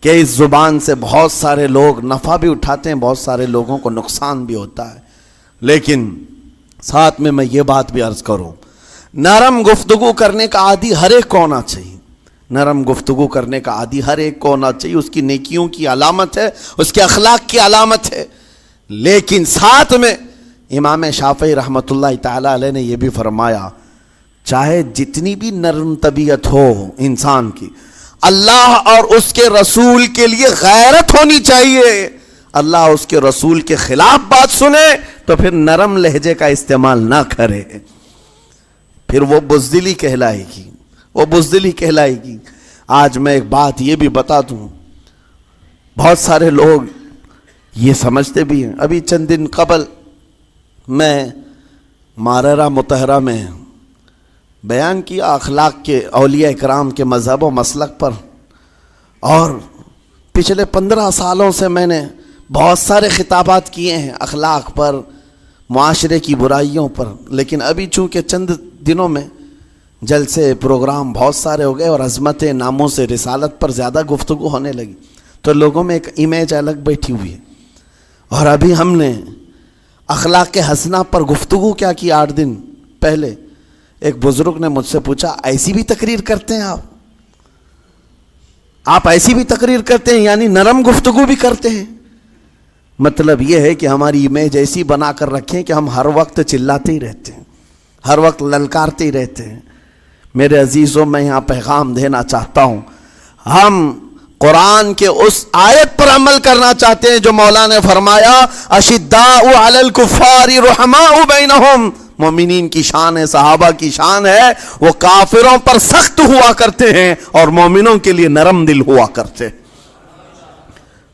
کہ اس زبان سے بہت سارے لوگ نفع بھی اٹھاتے ہیں، بہت سارے لوگوں کو نقصان بھی ہوتا ہے۔ لیکن ساتھ میں یہ بات بھی عرض کروں، نرم گفتگو کرنے کا عادی ہر ایک کو ہونا چاہیے، نرم گفتگو کرنے کا عادی ہر ایک کو ہونا چاہیے، اس کی نیکیوں کی علامت ہے، اس کے اخلاق کی علامت ہے۔ لیکن ساتھ میں امام شافعی رحمۃ اللہ تعالی علیہ نے یہ بھی فرمایا، چاہے جتنی بھی نرم طبیعت ہو انسان کی، اللہ اور اس کے رسول کے لیے غیرت ہونی چاہیے۔ اللہ اس کے رسول کے خلاف بات سنے تو پھر نرم لہجے کا استعمال نہ کرے، پھر وہ بزدلی کہلائے گی، وہ بزدلی کہلائے گی۔ آج میں ایک بات یہ بھی بتا دوں، بہت سارے لوگ یہ سمجھتے بھی ہیں، ابھی چند دن قبل میں ماررہ مطہرہ میں بیان کیا اخلاق کے، اولیاء اکرام کے مذہب و مسلک پر، اور پچھلے 15 سالوں سے میں نے بہت سارے خطابات کیے ہیں اخلاق پر، معاشرے کی برائیوں پر، لیکن ابھی چونکہ چند دنوں میں جلسے پروگرام بہت سارے ہو گئے اور عظمت ناموں سے رسالت پر زیادہ گفتگو ہونے لگی، تو لوگوں میں ایک امیج الگ بیٹھی ہوئی ہے۔ اور ابھی ہم نے اخلاق حسنہ پر گفتگو کیا کی 8 دن پہلے، ایک بزرگ نے مجھ سے پوچھا ایسی بھی تقریر کرتے ہیں آپ ایسی بھی تقریر کرتے ہیں، یعنی نرم گفتگو بھی کرتے ہیں؟ مطلب یہ ہے کہ ہماری امیج ایسی بنا کر رکھیں کہ ہم ہر وقت چلاتے ہی رہتے ہیں، ہر وقت للکارتے ہی رہتے ہیں۔ میرے عزیزوں، میں یہاں پیغام دینا چاہتا ہوں، ہم قرآن کے اس آیت پر عمل کرنا چاہتے ہیں جو مولا نے فرمایا اشداء علی الکفار رحماء بینہم، مومنین کی شان ہے، صحابہ کی شان ہے، وہ کافروں پر سخت ہوا کرتے ہیں اور مومنوں کے لیے نرم دل ہوا کرتے ہیں۔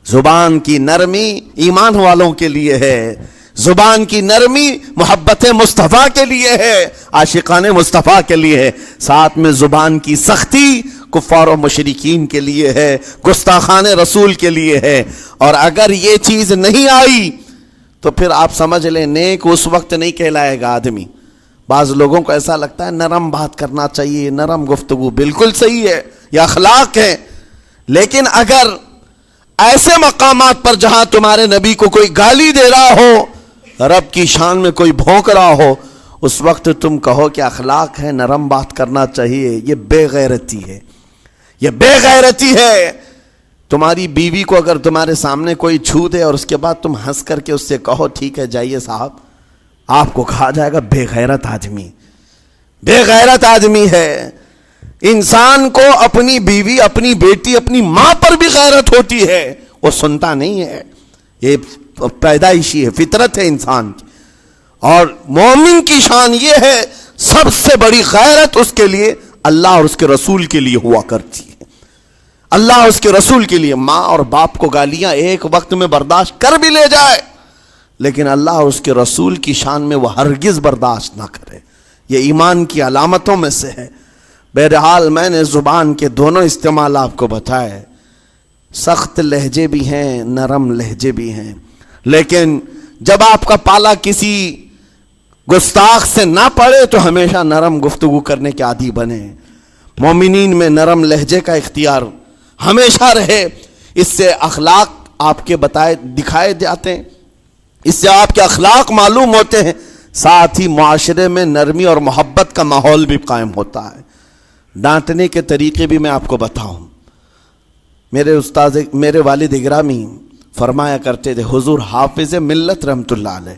زبان کی نرمی ایمان والوں کے لیے ہے، زبان کی نرمی محبت مصطفیٰ کے لیے ہے، عاشقان مصطفیٰ کے لیے ہے، ساتھ میں زبان کی سختی کفار و مشرکین کے لیے ہے، گستاخان رسول کے لیے ہے۔ اور اگر یہ چیز نہیں آئی تو پھر آپ سمجھ لیں نیک اس وقت نہیں کہلائے گا آدمی۔ بعض لوگوں کو ایسا لگتا ہے نرم بات کرنا چاہیے، نرم گفتگو، بالکل صحیح ہے، یہ اخلاق ہے، لیکن اگر ایسے مقامات پر جہاں تمہارے نبی کو کوئی گالی دے رہا ہو، رب کی شان میں کوئی بھونک رہا ہو، اس وقت تم کہو کہ اخلاق ہے، نرم بات کرنا چاہیے، یہ بے غیرتی ہے، یہ بے غیرتی ہے۔ تمہاری بیوی کو اگر تمہارے سامنے کوئی چھو دے اور اس کے بعد تم ہنس کر کے اس سے کہو ٹھیک ہے جائیے صاحب، آپ کو کہا جائے گا بے غیرت آدمی، بے غیرت آدمی ہے۔ انسان کو اپنی بیوی، اپنی بیٹی، اپنی ماں پر بھی غیرت ہوتی ہے، وہ سنتا نہیں ہے، یہ پیدائشی ہے، فطرت ہے انسان کی۔ اور مومن کی شان یہ ہے سب سے بڑی غیرت اس کے لیے اللہ اور اس کے رسول کے لیے ہوا کرتی ہے۔ اللہ اور اس کے رسول کے لیے ماں اور باپ کو گالیاں ایک وقت میں برداشت کر بھی لے جائے، لیکن اللہ اور اس کے رسول کی شان میں وہ ہرگز برداشت نہ کرے، یہ ایمان کی علامتوں میں سے ہے۔ بہرحال میں نے زبان کے دونوں استعمال آپ کو بتائے، سخت لہجے بھی ہیں، نرم لہجے بھی ہیں، لیکن جب آپ کا پالا کسی گستاخ سے نہ پڑے تو ہمیشہ نرم گفتگو کرنے کے عادی بنے۔ مومنین میں نرم لہجے کا اختیار ہمیشہ رہے، اس سے اخلاق آپ کے بتائے دکھائے جاتے ہیں، اس سے آپ کے اخلاق معلوم ہوتے ہیں، ساتھ ہی معاشرے میں نرمی اور محبت کا ماحول بھی قائم ہوتا ہے۔ ڈانٹنے کے طریقے بھی میں آپ کو بتاؤں، میرے والد گرامی فرمایا کرتے تھے، حضور حافظ ملت رحمت اللہ علیہ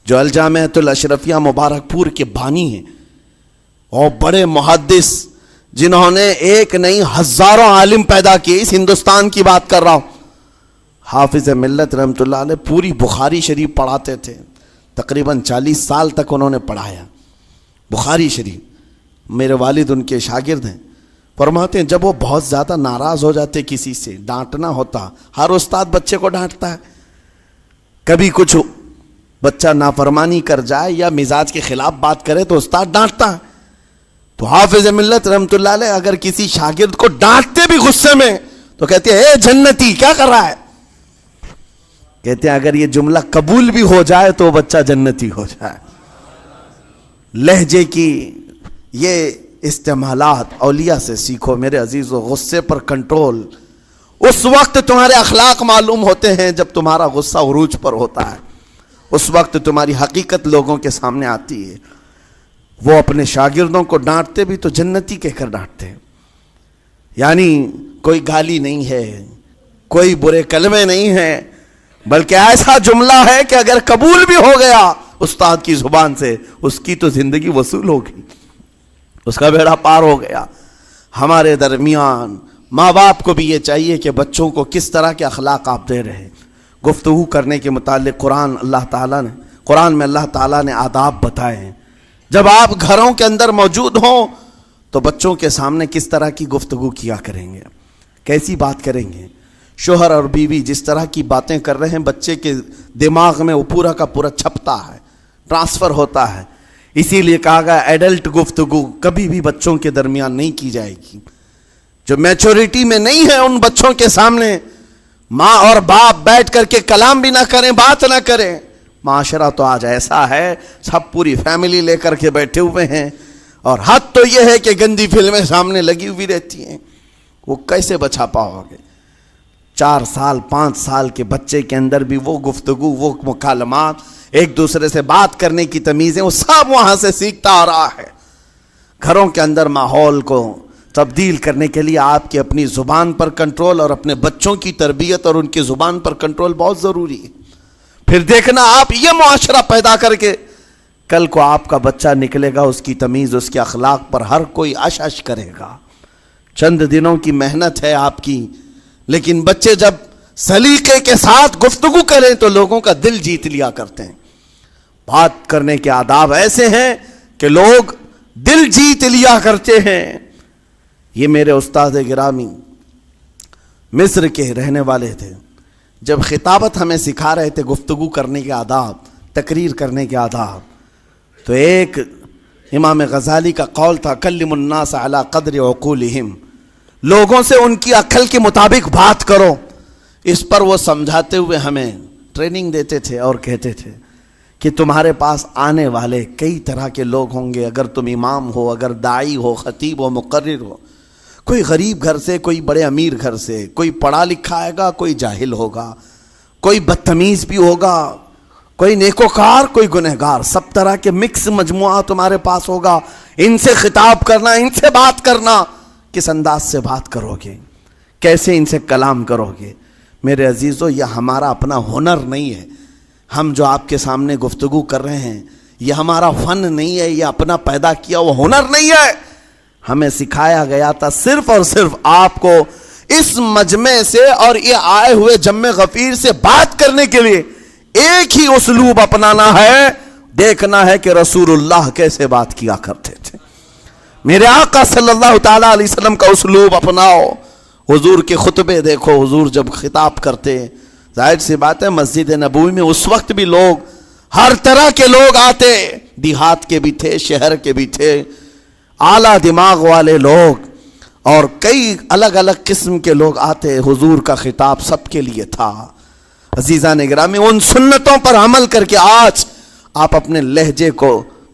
جو الجامعۃ الاشرفیہ مبارک پور کے بانی ہیں اور بڑے محدث، جنہوں نے ایک نہیں ہزاروں عالم پیدا کیے، اس ہندوستان کی بات کر رہا ہوں، حافظ ملت رحمۃ اللہ علیہ پوری بخاری شریف پڑھاتے تھے، تقریباً 40 سال تک انہوں نے پڑھایا بخاری شریف. میرے والد ان کے شاگرد ہیں. فرماتے ہیں جب وہ بہت زیادہ ناراض ہو جاتے کسی سے، ڈانٹنا ہوتا، ہر استاد بچے کو ڈانٹتا ہے، کبھی کچھ بچہ نافرمانی کر جائے یا مزاج کے خلاف بات کرے تو استاد ڈانٹتا ہے. تو حافظ ملت رحمۃ اللہ علیہ اگر کسی شاگرد کو ڈانٹتے بھی غصے میں تو کہتے ہیں اے جنتی کیا کر رہا ہے. کہتے ہیں اگر یہ جملہ قبول بھی ہو جائے تو بچہ جنتی ہو جائے. لہجے کی یہ استعمالات اولیاء سے سیکھو میرے عزیزو. غصے پر کنٹرول اس وقت تمہارے اخلاق معلوم ہوتے ہیں جب تمہارا غصہ عروج پر ہوتا ہے، اس وقت تمہاری حقیقت لوگوں کے سامنے آتی ہے. وہ اپنے شاگردوں کو ڈانٹتے بھی تو جنتی کہہ کر ڈانٹتے ہیں، یعنی کوئی گالی نہیں ہے، کوئی برے کلمے نہیں ہیں، بلکہ ایسا جملہ ہے کہ اگر قبول بھی ہو گیا استاد کی زبان سے، اس کی تو زندگی وصول ہوگی، اس کا بیڑا پار ہو گیا. ہمارے درمیان ماں باپ کو بھی یہ چاہیے کہ بچوں کو کس طرح کے اخلاق آپ دے رہے ہیں. گفتگو کرنے کے متعلق قرآن میں اللہ تعالیٰ نے آداب بتائے ہیں. جب آپ گھروں کے اندر موجود ہوں تو بچوں کے سامنے کس طرح کی گفتگو کیا کریں گے، کیسی بات کریں گے. شوہر اور بیوی جس طرح کی باتیں کر رہے ہیں بچے کے دماغ میں وہ پورا کا پورا چھپتا ہے، ٹرانسفر ہوتا ہے. اسی لیے کہا گیا ایڈلٹ گفتگو کبھی بھی بچوں کے درمیان نہیں کی جائے گی. جو میچورٹی میں نہیں ہے ان بچوں کے سامنے ماں اور باپ بیٹھ کر کے کلام بھی نہ کریں، بات نہ کریں. معاشرہ تو آج ایسا ہے، سب پوری فیملی لے کر کے بیٹھے ہوئے ہیں، اور حد تو یہ ہے کہ گندی فلمیں سامنے لگی ہوئی رہتی ہیں. وہ کیسے بچا پاؤ گے؟ 4 سال 5 سال کے بچے کے اندر بھی وہ گفتگو، وہ مکالمات، ایک دوسرے سے بات کرنے کی تمیزیں، وہ سب وہاں سے سیکھتا آ رہا ہے. گھروں کے اندر ماحول کو تبدیل کرنے کے لیے آپ کی اپنی زبان پر کنٹرول اور اپنے بچوں کی تربیت اور ان کی زبان پر کنٹرول بہت ضروری ہے. پھر دیکھنا آپ یہ معاشرہ پیدا کر کے کل کو آپ کا بچہ نکلے گا، اس کی تمیز، اس کے اخلاق پر ہر کوئی اش اش کرے گا. چند دنوں کی محنت ہے آپ کی، لیکن بچے جب سلیقے کے ساتھ گفتگو کریں تو لوگوں کا دل جیت لیا کرتے ہیں. بات کرنے کے آداب ایسے ہیں کہ لوگ دل جیت لیا کرتے ہیں. یہ میرے استاد گرامی مصر کے رہنے والے تھے. جب خطابت ہمیں سکھا رہے تھے گفتگو کرنے کے آداب، تقریر کرنے کے آداب، تو ایک امام غزالی کا قول تھا کلم الناس علی قدر عقولہم، لوگوں سے ان کی عقل کے مطابق بات کرو. اس پر وہ سمجھاتے ہوئے ہمیں ٹریننگ دیتے تھے اور کہتے تھے کہ تمہارے پاس آنے والے کئی طرح کے لوگ ہوں گے. اگر تم امام ہو، اگر داعی ہو، خطیب ہو، مقرر ہو، کوئی غریب گھر سے، کوئی بڑے امیر گھر سے، کوئی پڑھا لکھا آئے گا، کوئی جاہل ہوگا، کوئی بدتمیز بھی ہوگا، کوئی نیکوکار، کوئی گنہگار، سب طرح کے مکس مجموعہ تمہارے پاس ہوگا. ان سے خطاب کرنا، ان سے بات کرنا، کس انداز سے بات کرو گے، کیسے ان سے کلام کرو گے. میرے عزیزو یہ ہمارا اپنا ہنر نہیں ہے. ہم جو آپ کے سامنے گفتگو کر رہے ہیں یہ ہمارا فن نہیں ہے، یہ اپنا پیدا کیا وہ ہنر نہیں ہے. ہمیں سکھایا گیا تھا صرف اور صرف آپ کو اس مجمع سے اور یہ آئے ہوئے جمع غفیر سے بات کرنے کے لیے ایک ہی اسلوب اپنانا ہے. دیکھنا ہے کہ رسول اللہ کیسے بات کیا کرتے تھے. میرے آقا صلی اللہ تعالی علیہ وسلم کا اسلوب اپناؤ. حضور کے خطبے دیکھو، حضور جب خطاب کرتے، ظاہر سی بات ہے مسجد نبوی میں اس وقت بھی لوگ، ہر طرح کے لوگ آتے، دیہات کے بھی تھے، شہر کے بھی تھے، اعلیٰ دماغ والے لوگ اور کئی الگ الگ قسم کے لوگ آتے. حضور کا خطاب سب کے لیے تھا. عزیزان گرامی، ان سنتوں پر عمل کر کے آج آپ اپنے لہجے کو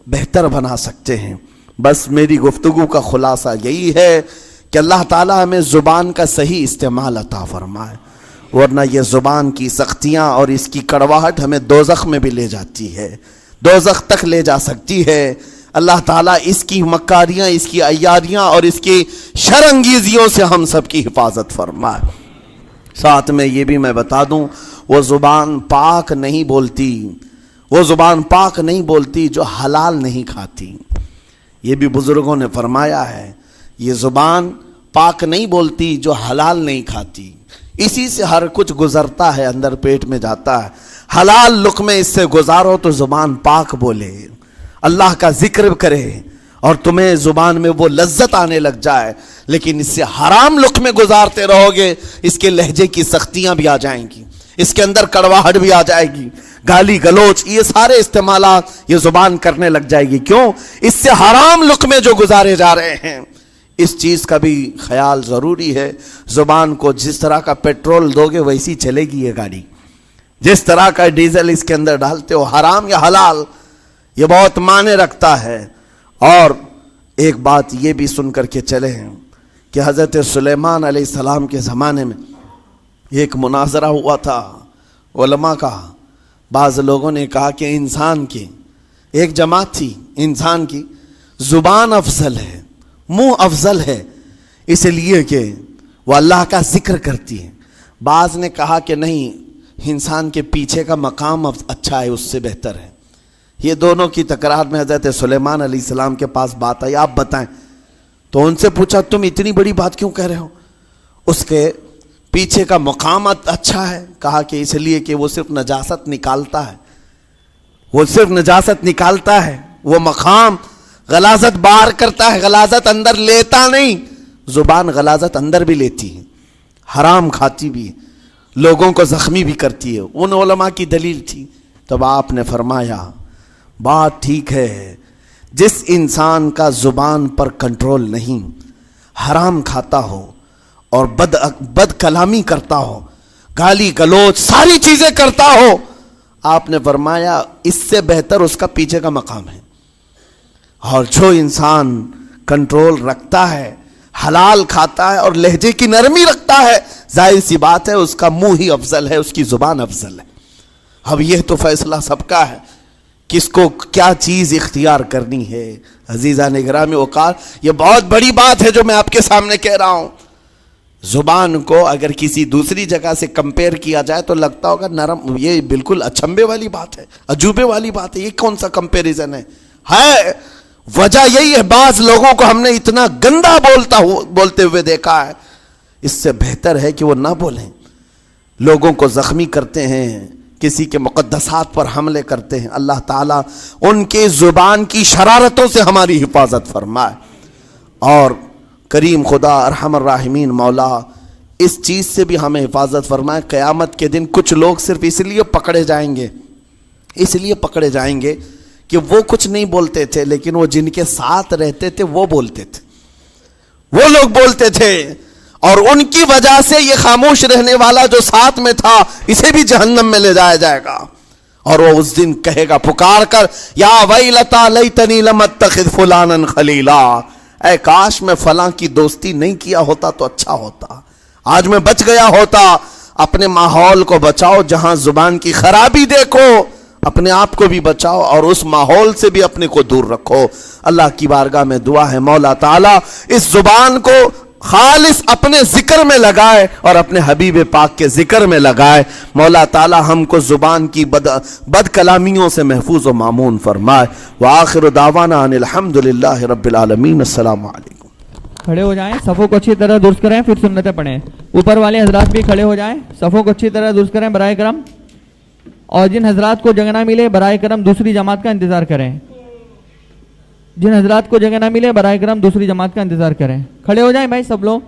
بہتر بنا سکتے ہیں. بس میری گفتگو کا خلاصہ یہی ہے کہ اللہ تعالیٰ ہمیں زبان کا صحیح استعمال عطا فرمائے، ورنہ یہ زبان کی سختیاں اور اس کی کڑواہٹ ہمیں دوزخ میں بھی لے جاتی ہے، دوزخ تک لے جا سکتی ہے. اللہ تعالیٰ اس کی مکاریاں، اس کی عیاریاں اور اس کی شرانگیزیوں سے ہم سب کی حفاظت فرمائے. ساتھ میں یہ بھی میں بتا دوں، وہ زبان پاک نہیں بولتی، وہ زبان پاک نہیں بولتی جو حلال نہیں کھاتی. یہ بھی بزرگوں نے فرمایا ہے, یہ زبان پاک نہیں بولتی جو حلال نہیں کھاتی. اسی سے ہر کچھ گزرتا ہے, اندر پیٹ میں جاتا ہے. حلال لقمے اس سے گزارو تو زبان پاک بولے, اللہ کا ذکر کرے اور تمہیں زبان میں وہ لذت آنے لگ جائے. لیکن اس سے حرام لقمے گزارتے رہو گے, اس کے لہجے کی سختیاں بھی آ جائیں گی, اس کے اندر کڑواہٹ بھی آ جائے گی, گالی گلوچ, یہ سارے استعمالات یہ زبان کرنے لگ جائے گی. کیوں؟ اس سے حرام لقمے جو گزارے جا رہے ہیں. اس چیز کا بھی خیال ضروری ہے. زبان کو جس طرح کا پیٹرول دو گے ویسی چلے گی یہ گاڑی. جس طرح کا ڈیزل اس کے اندر ڈالتے ہو, حرام یا حلال, یہ بہت معنی رکھتا ہے. اور ایک بات یہ بھی سن کر کے چلے ہیں کہ حضرت سلیمان علیہ السلام کے زمانے میں ایک مناظرہ ہوا تھا علماء کا. بعض لوگوں نے کہا کہ انسان کی ایک جماعت تھی, انسان کی زبان افضل ہے, منہ افضل ہے, اس لیے کہ وہ اللہ کا ذکر کرتی ہے. بعض نے کہا کہ نہیں, انسان کے پیچھے کا مقام اچھا ہے, اس سے بہتر ہے. یہ دونوں کی تکرار میں حضرت سلیمان علیہ السلام کے پاس بات آئی, آپ بتائیں. تو ان سے پوچھا تم اتنی بڑی بات کیوں کہہ رہے ہو؟ اس کے پیچھے کا مقام اچھا ہے. کہا کہ اس لیے کہ وہ صرف نجاست نکالتا ہے, وہ صرف نجاست نکالتا ہے, وہ مقام غلاظت باہر کرتا ہے, غلاظت اندر لیتا نہیں. زبان غلاظت اندر بھی لیتی ہے, حرام کھاتی بھی, لوگوں کو زخمی بھی کرتی ہے. ان علماء کی دلیل تھی. تب آپ نے فرمایا بات ٹھیک ہے, جس انسان کا زبان پر کنٹرول نہیں, حرام کھاتا ہو اور بد کلامی کرتا ہو, گالی گلوچ ساری چیزیں کرتا ہو, آپ نے فرمایا اس سے بہتر اس کا پیچھے کا مقام ہے. اور جو انسان کنٹرول رکھتا ہے, حلال کھاتا ہے اور لہجے کی نرمی رکھتا ہے, ظاہر سی بات ہے اس کا منہ ہی افضل ہے, اس کی زبان افضل ہے. اب یہ تو فیصلہ سب کا ہے, کس کو کیا چیز اختیار کرنی ہے. عزیزان گرامی اوقات, یہ بہت بڑی بات ہے جو میں آپ کے سامنے کہہ رہا ہوں. زبان کو اگر کسی دوسری جگہ سے کمپیئر کیا جائے تو لگتا ہوگا نرم, یہ بالکل اچنبے والی بات ہے, عجوبے والی بات ہے, یہ کون سا کمپیریزن ہے. وجہ یہی ہے, بعض لوگوں کو ہم نے اتنا گندا بولتے ہوئے دیکھا ہے, اس سے بہتر ہے کہ وہ نہ بولیں. لوگوں کو زخمی کرتے ہیں, کسی کے مقدسات پر حملے کرتے ہیں. اللہ تعالیٰ ان کے زبان کی شرارتوں سے ہماری حفاظت فرمائے. اور کریم خدا ارحم الراحمین مولا اس چیز سے بھی ہمیں حفاظت فرمائے. قیامت کے دن کچھ لوگ صرف اس لیے پکڑے جائیں گے کہ وہ کچھ نہیں بولتے تھے, لیکن وہ جن کے ساتھ رہتے تھے وہ بولتے تھے, وہ لوگ بولتے تھے, اور ان کی وجہ سے یہ خاموش رہنے والا جو ساتھ میں تھا اسے بھی جہنم میں لے جایا جائے گا. اور وہ اس دن کہے گا پکار کر, یا ویلتا لیتنی لم اتخذ فلانا خلیلا, اے کاش میں فلاں کی دوستی نہیں کیا ہوتا تو اچھا ہوتا, آج میں بچ گیا ہوتا. اپنے ماحول کو بچاؤ, جہاں زبان کی خرابی دیکھو اپنے آپ کو بھی بچاؤ اور اس ماحول سے بھی اپنے کو دور رکھو. اللہ کی بارگاہ میں دعا ہے مولا تعالیٰ اس زبان کو خالص اپنے ذکر میں لگائے اور اپنے حبیب پاک کے ذکر میں لگائے. مولا تعالیٰ ہم کو زبان کی بد کلامیوں سے محفوظ و مامون فرمائے. وآخر دعوانا ان الحمدللہ رب العالمین. السلام علیکم. کھڑے ہو جائیں, صفوں کو اچھی طرح درست کریں, پھر سنتیں پڑھیں. اوپر والے حضرات بھی کھڑے ہو جائیں, صفوں کو اچھی طرح درست کریں برائے کرم. اور جن حضرات کو جگہ نہ ملے برائے کرم دوسری جماعت کا انتظار کریں. جن حضرات کو جگہ نہ ملے برائے کرم دوسری جماعت کا انتظار کریں. کھڑے ہو جائیں بھائی سب لوگ.